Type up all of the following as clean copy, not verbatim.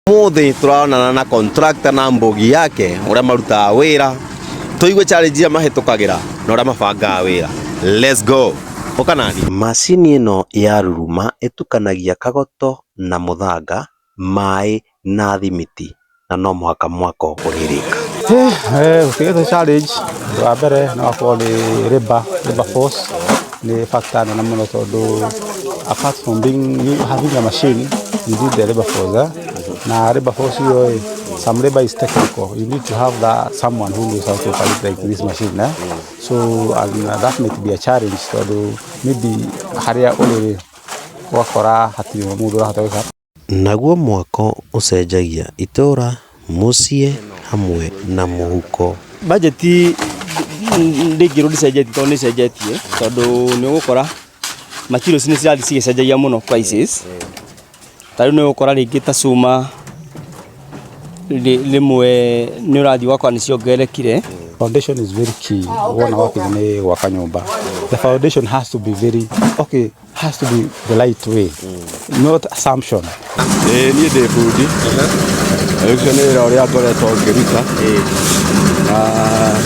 Muthi turaona na contractor na mbogi yake uria maruta wira tuigue challenge ya mahitukagira na uria mabanga wira. Let's go. Okanani macini ino ya ruruma itukanagia kagoto na muthanga, mai na thimiti na no muhaka mwaka kuririka. Ukigetha challenge wa mbere no akorwo ni labor force ni factor na muno tondu apart from having a machine, you need the labor force. Na labor force hiyo, some labor is technical. You need to have someone who knows how to operate like this machine. So and that may be a challenge. So maybe haria ole wakora hati mundu rahata weka. Naguo mwako ucenjagia itura, mucie hamwe na muhuko. Budget ndingirudi cenjetie tondu ni cenjetie tondu ni gukora materials ni cirathi cigecenjagia muno prices. Tari ni gukora ringi ta cuma limwe ni urathi wakwa ni ciongerekire. Foundation is very key. Wona wako ni gwaka nyumba. The foundation has to be has to be the right way, not assumption. Ni de budi. Ni ora ngoretwo ngiruta.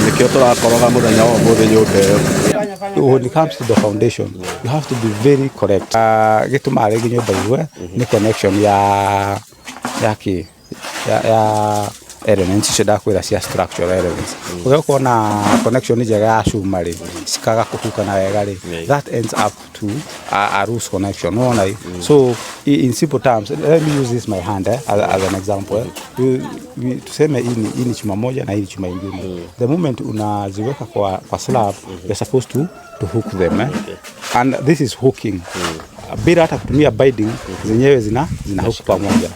Nikio turakoroga muthenya wa muthi nyumba. When it comes to the foundation, you have to be very correct. Gituma regi nyumba iwe ni connection ya elements should have with structural elements. Uko na connection njega ya cuma ri sikaga kuhukana wega ri, that ends up to a loose connection. So in simple terms, let me use this my hand as an example. Tuseme hii chuma moja na hii chuma nyingine. The moment unaziweka kwa slab, you're supposed to hook them. And this is hooking. Bila hata kutumia binding zenyewe zina hook pamoja.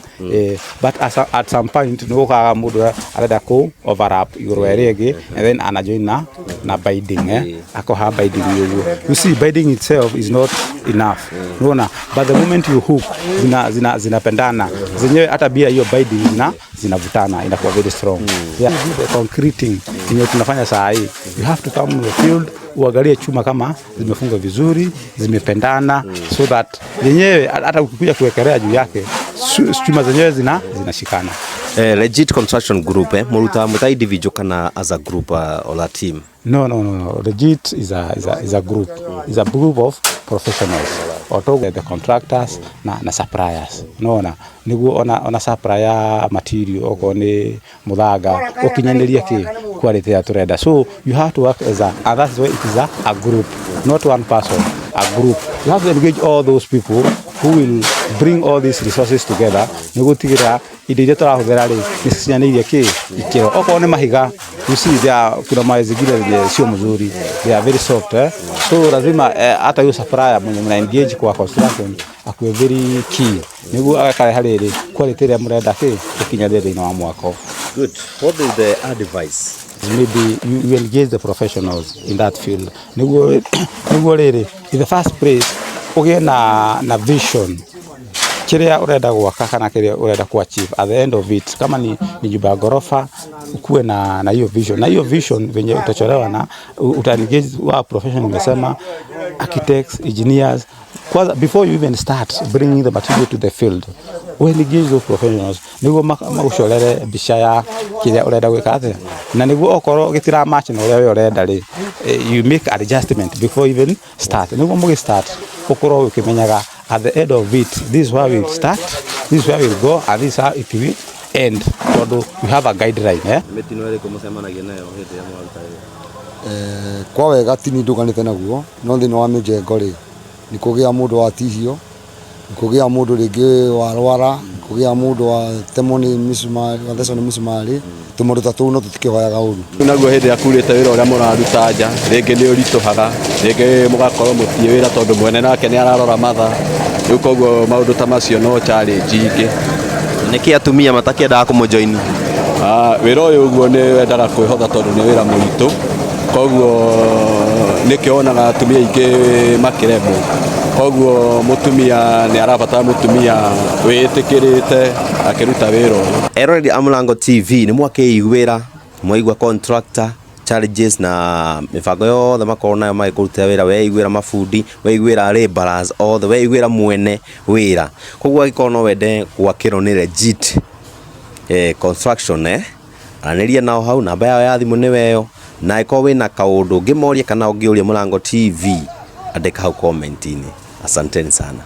But at some point nuka mudu arada ko overlap yorwerege and then anajoin na binding ako ha binding you see binding itself is not enough unaona, but the moment you hook zinapendana zenyewe hata bila hiyo binding zinavutana, inakuwa very strong. The concreting yenye tunafanya saa hii, you have to come to the field uangalie chuma kama zimefunga vizuri, zimependana, so that yenyewe hata ukikuja kuwekelea juu yake chuma zenyewe zinashikana. Legit Construction Group muruta mutai individual kana as a group or a team? No. Legit is a group. Is a group of professionals. Auto the contractors na suppliers. Unaona, niguo ona supplier material oko ni muthanga ukinyaniria ki quality ya turenda. So you have to work and that's why it is a group, not one person, a group. You have to engage all those people who will bring all these resources together. Niguo idio turahuthira ri nicinyanirie ki ikiro oko ni mahiga, you see kuna mazingira sio mzuri, they are very soft. So lazima hata hiyo supplier mwenye mna engage kwa construction akuwe very key niguo akare hariri quality ya murenda ki ukinyarire thina wa mwako. Good. What is the advice? Maybe you engage the professionals in that field. Niguo riri in the first place ugie na vision kiria urenda gwaka kana kiria urenda kuachieve at the end of it. Kama ni nyumba ya gorofa ukuwe na hiyo vision, na hiyo vision venye utachorewa na uta-engage wa professional, nimesema architects, engineers. Kwanza before you even start bringing the material to the field, we engage those professionals niguo magucorere mbica ya kiria urenda gwika atĩa, na niguo okorwo gitira match na uria we urenda ri, you make adjustment before even start. Niguo mugi start ukorwo ukimenyaga at the end of it, this is where we start, this is where we go, and this is how it will end. So you have a guideline. Kwa wega tini nduganite naguo no thina wa mijengo ri ni kugia mundu wa tihio, ni kugia mundu ringi wa rwara, ni kugia mundu wa temoni misumari, wa thesoni misumari, tumundu tatu no tutikihoyaga uru. Naguo hindi akurite wira uria muraruta nja ringi ni urituhaga, ringi mugakorwo mutie wira tondu mwene nake ni ararora matha, riu koguo maundu ta macio no challenge ingi. Niki atumia matakiendaga kumujoin? Wira uyu uguo ni wendaga kwihotha tondu ni wira muritu, koguo nikionaga atumia ingi makiremwo, koguo mutumia ni arabatara mutumia witikirite akiruta wira uyu. Erori Amulango TV ni mwakiiguira mwaigua contractor challenges na mibango yothe makorwo nayo magikuruta wira, weiguira mafundi, weiguira laborers, all the weiguira mwene wira. Koguo agikono wende gwakiro ni legit construction aranĩria nao hau, namba yao ya thimũ nĩ weyo, na ĩkorwo wĩna kaũndũ ũngĩmoria kana ũngĩũria Mũrango TV andĩka hau comment-inĩ. Asanteni sana.